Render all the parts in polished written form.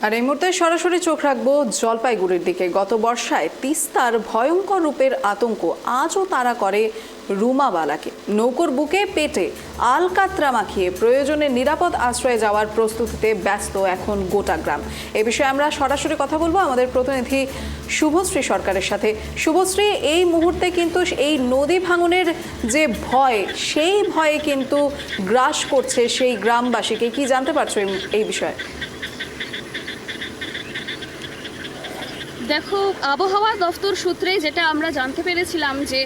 আর এই মুহূর্তে সরাসরি চোখ রাখবো জলপাইগুড়ির দিকে। গত বর্ষায় তিস্তার ভয়ঙ্কর রূপের আতঙ্ক আজও তাড়া করে রুমাবালাকে। নৌকোর বুকে পেটে আলকাতরা মাখিয়ে প্রয়োজনে নিরাপদ আশ্রয়ে যাওয়ার প্রস্তুতিতে ব্যস্ত এখন গোটা গ্রাম। এ বিষয়ে আমরা সরাসরি কথা বলবো আমাদের প্রতিনিধি শুভশ্রী সরকারের সাথে। শুভশ্রী, এই মুহূর্তে কিন্তু এই নদী ভাঙনের যে ভয়, সেই ভয়ে কিন্তু গ্রাস করছে সেই গ্রামবাসীকে। কি জানতে পারছো এই বিষয়ে? দেখো, আবহাওয়া দফতর সূত্রে যেটা আমরা জানতে পেরেছিলাম যে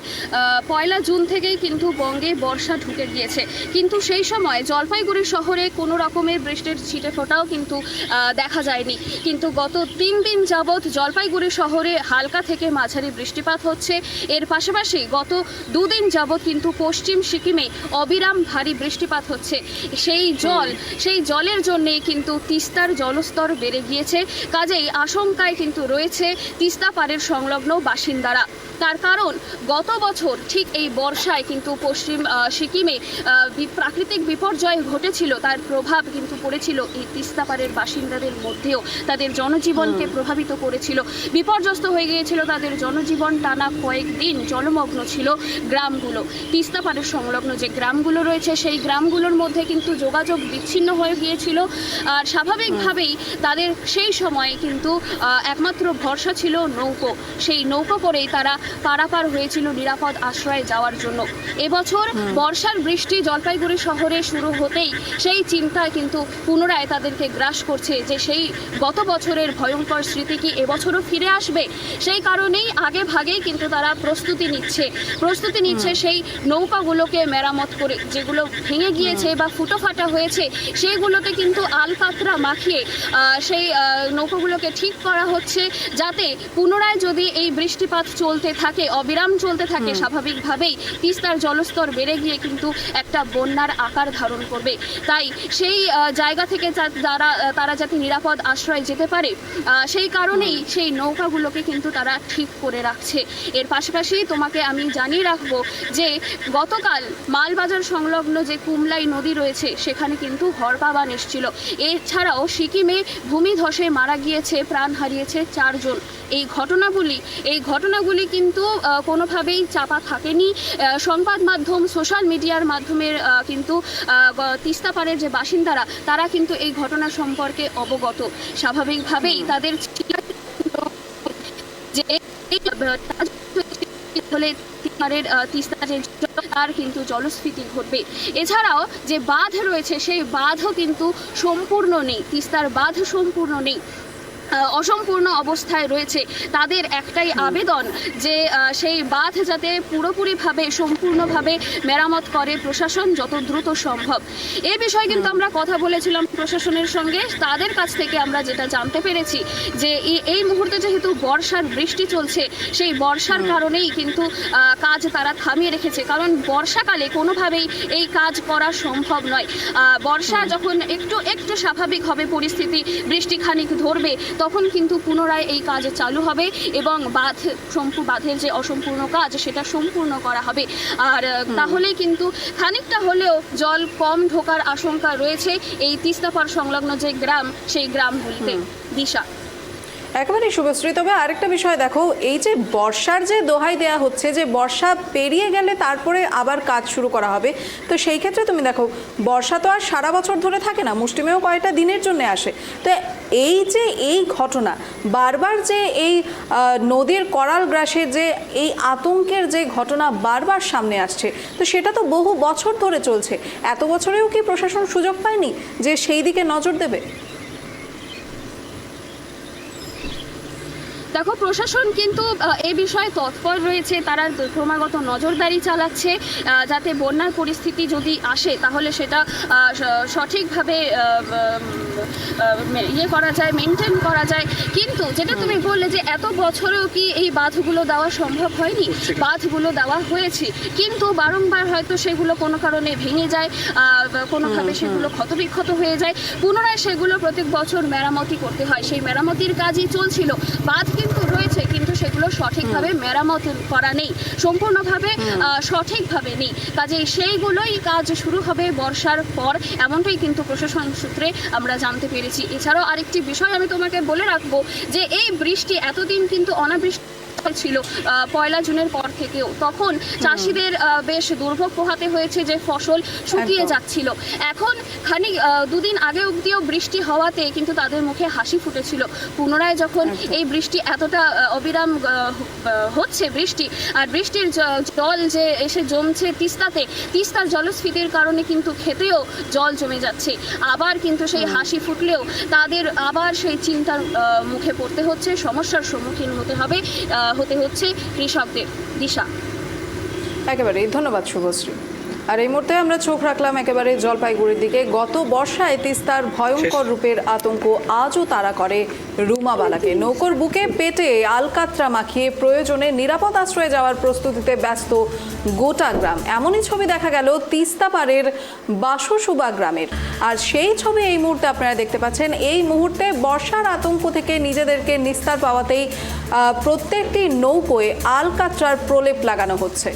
1 জুন থেকেই কিন্তু বঙ্গে বর্ষা ঢুকে গিয়েছে, কিন্তু সেই সময় জলপাইগুড়ি শহরে কোনো রকমের বৃষ্টির ছিটে ফোঁটাও কিন্তু দেখা যায়নি। কিন্তু গত 3 দিন যাবৎ জলপাইগুড়ি শহরে হালকা থেকে মাঝারি বৃষ্টিপাত হচ্ছে। এর পাশাপাশি গত 2 দিন যাবৎ কিন্তু পশ্চিম সিকিমে অবিরাম ভারী বৃষ্টিপাত হচ্ছে। সেই জলের জন্যেই কিন্তু তিস্তার জলস্তর বেড়ে গিয়েছে। কাজেই আশঙ্কায় কিন্তু রয়েছে তিস্তা পাড়ের সংলগ্ন বাসিন্দারা। তার কারণ, গত বছর ঠিক এই বর্ষায় কিন্তু পশ্চিম সিকিমে প্রাকৃতিক বিপর্যয় ঘটেছিল, তার প্রভাব কিন্তু পড়েছিল এই তিস্তা পাড়ের বাসিন্দাদের মধ্যেও। তাদের জনজীবনকে প্রভাবিত করেছিল, বিপর্যস্ত হয়ে গিয়েছিল তাদের জনজীবন। টানা কয়েকদিন জলমগ্ন ছিল গ্রামগুলো। তিস্তা পাড়ের সংলগ্ন যে গ্রামগুলো রয়েছে সেই গ্রামগুলোর মধ্যে কিন্তু যোগাযোগ বিচ্ছিন্ন হয়ে গিয়েছিল। আর স্বাভাবিকভাবেই তাদের সেই সময়ে কিন্তু একমাত্র ভরসা ছিল নৌকো। সেই নৌকো করেই তারা পারাপার হয়েছিল নিরাপদ আশ্রয়ে যাওয়ার জন্য। এবছর বর্ষার বৃষ্টি জলপাইগুড়ি শহরে শুরু হতেই সেই চিন্তায় কিন্তু পুনরায় তাদেরকে গ্রাস করছে যে সেই গত বছরের ভয়ঙ্কর স্মৃতি কি এবছরও ফিরে আসবে। সেই কারণেই আগে ভাগেই কিন্তু তারা প্রস্তুতি নিচ্ছে সেই নৌকাগুলোকে মেরামত করে, যেগুলো ভেঙে গিয়েছে বা ফুটো ফাটা হয়েছে সেইগুলোতে কিন্তু আলকাতরা মাখিয়ে সেই নৌকাগুলোকে ঠিক করা হচ্ছে, যাতে পুনরায় যদি এই বৃষ্টিপাত অবিরাম চলতে থাকে, স্বাভাবিকভাবেই তিস্তার জলস্তর বেড়ে গিয়ে কিন্তু একটা বন্যার আকার ধারণ করবে। তাই সেই জায়গা থেকে তারা যাতে নিরাপদ আশ্রয় যেতে পারে, সেই কারণেই সেই নৌকাগুলোকে কিন্তু তারা ঠিক করে রাখছে। এর পাশাপাশি তোমাকে আমি জানিয়ে রাখবো যে গতকাল মালবাজার সংলগ্ন যে কুমলাই নদী রয়েছে সেখানে কিন্তু হরপাবান এসেছিল। এছাড়াও সিকিমে ভূমিধসে মারা গিয়েছে, প্রাণ হারিয়েছে 4 জন। এই ঘটনাগুলি কিন্তু কোনোভাবেই চাপা থাকেনি। সংবাদ মাধ্যম, সোশ্যাল মিডিয়ার মাধ্যমে কিন্তু তিস্তা পাড়ের যে বাসিন্দারা তারা কিন্তু এই ঘটনা সম্পর্কে অবগত। স্বাভাবিকভাবেই তাদের যে হলে তিস্তার কিন্তু জলস্ফীতি ঘটবে। এছাড়াও যে বাঁধ রয়েছে সেই বাঁধও কিন্তু সম্পূর্ণ নেই, তিস্তার বাঁধ সম্পূর্ণ নেই, অসম্পূর্ণ অবস্থায় রয়েছে। তাদের একটাই আবেদন যে সেই বাঁধ যাতে পুরোপুরিভাবে সম্পূর্ণভাবে মেরামত করে প্রশাসন যত দ্রুত সম্ভব। এই বিষয়ে কিন্তু আমরা কথা বলেছিলাম প্রশাসনের সঙ্গে। তাদের কাছ থেকে আমরা যেটা জানতে পেরেছি যে এই মুহূর্তে যেহেতু বর্ষার বৃষ্টি চলছে, সেই বর্ষার কারণেই কিন্তু কাজ তারা থামিয়ে রেখেছে। কারণ বর্ষাকালে কোনোভাবেই এই কাজ করা সম্ভব নয়। বর্ষা যখন একটু স্বাভাবিক হবে পরিস্থিতি, বৃষ্টি খানিক ধরবে, তখন কিন্তু পুনরায় এই কাজ চালু হবে এবং বাঁধের যে অসম্পূর্ণ কাজ সেটা সম্পূর্ণ করা হবে। আর তাহলেই কিন্তু খানিকটা হলেও জল কম ঢোকার আশঙ্কা রয়েছে এই তিস্তা পাড় সংলগ্ন যে গ্রাম সেই গ্রামগুলিতে। দিশা, একেবারে শুভশ্রী। তবে আরেকটা বিষয় দেখো, এই যে বর্ষার যে দোহাই দেয়া হচ্ছে যে বর্ষা পেরিয়ে গেলে তারপরে আবার কাজ শুরু করা হবে, তো সেই ক্ষেত্রে তুমি দেখো বর্ষা তো আর সারা বছর ধরে থাকে না, মুষ্টিমেয় কয়েকটা দিনের জন্য আসে। তো এই ঘটনা বারবার যে এই নদীর করাল গ্রাসের যে এই আতঙ্কের যে ঘটনা বারবার সামনে আসছে, তো সেটা তো বহু বছর ধরে চলছে। এত বছরেও কি প্রশাসন সুযোগ পায়নি যে সেই দিকে নজর দেবে? দেখো, প্রশাসন কিন্তু এই বিষয়ে তৎপর রয়েছে। তারা ক্রমাগত নজরদারি চালাচ্ছে যাতে বন্যার পরিস্থিতি যদি আসে তাহলে সেটা সঠিকভাবে করা যায়, মেনটেন করা যায়। কিন্তু যেটা তুমি বললে যে এত বছরেও কি এই বাঁধগুলো দেওয়া সম্ভব হয়নি, বাঁধগুলো দেওয়া হয়েছে, কিন্তু বারংবার হয়তো সেগুলো কোনো কারণে ভেঙে যায়, কোনোভাবে সেগুলো ক্ষতবিক্ষত হয়ে যায়, পুনরায় সেগুলো প্রত্যেক বছর মেরামতি করতে হয়। সেই মেরামতির কাজই চলছিল। বাঁধ কিন্তু রয়েছে, কিন্তু সেগুলো সঠিকভাবে মেরামত করা নেই, সম্পূর্ণভাবে সঠিকভাবে নেই। কাজেই সেইগুলোই কাজ শুরু হবে বর্ষার পর, এমনটাই কিন্তু প্রশাসন সূত্রে আমরা জানতে পেরেছি। পেরেছি। এছাড়াও আরেকটি বিষয় আমি তোমাকে বলে রাখবো যে এই বৃষ্টি এতদিন কিন্তু অনাবৃষ্টি ছিল পয়লা জুনের পর থেকেও, তখন চাষিদের বেশ দুর্ভোগ পোহাতে হয়েছে যে ফসল শুকিয়ে একদম। যাচ্ছিল। এখন খানিক দুদিন আগে অবধিও বৃষ্টি হওয়াতে কিন্তু তাদের মুখে হাসি ফুটেছিল। পুনরায় যখন একদম। এই বৃষ্টি এতটা অবিরাম হচ্ছে বৃষ্টি, আর বৃষ্টির জল যে এসে জমছে তিস্তাতে, তিস্তার জলস্ফীতির কারণে কিন্তু খেতেও জল জমে যাচ্ছে। আবার কিন্তু সেই হাসি ফুটলেও তাদের আবার সেই চিন্তার মুখে পড়তে হচ্ছে, সমস্যার সম্মুখীন হতে হচ্ছে কৃষকদের। দিশা। একেবারে ধন্যবাদ শুভশ্রী। আর এই মুহূর্তে আমরা চোখ রাখলাম একেবারে জলপাইগুড়ির দিকে। গত বর্ষায় তিস্তার ভয়ঙ্কর রূপের আতঙ্ক আজও তাড়া করে রুমাবালাকে। নৌকোর বুকে পেটে আলকাতরা মাখিয়ে প্রয়োজনে নিরাপদ আশ্রয়ে যাওয়ার প্রস্তুতিতে ব্যস্ত গোটা গ্রাম। এমনই ছবি দেখা গেল তিস্তা পাড়ের বাসুসুবা গ্রামের। আর সেই ছবি এই মুহূর্তে আপনারা দেখতে পাচ্ছেন। এই মুহূর্তে বর্ষার আতঙ্ক থেকে নিজেদেরকে নিস্তার পাওয়াতেই প্রত্যেকটি নৌকোয় আলকাতরার প্রলেপ লাগানো হচ্ছে।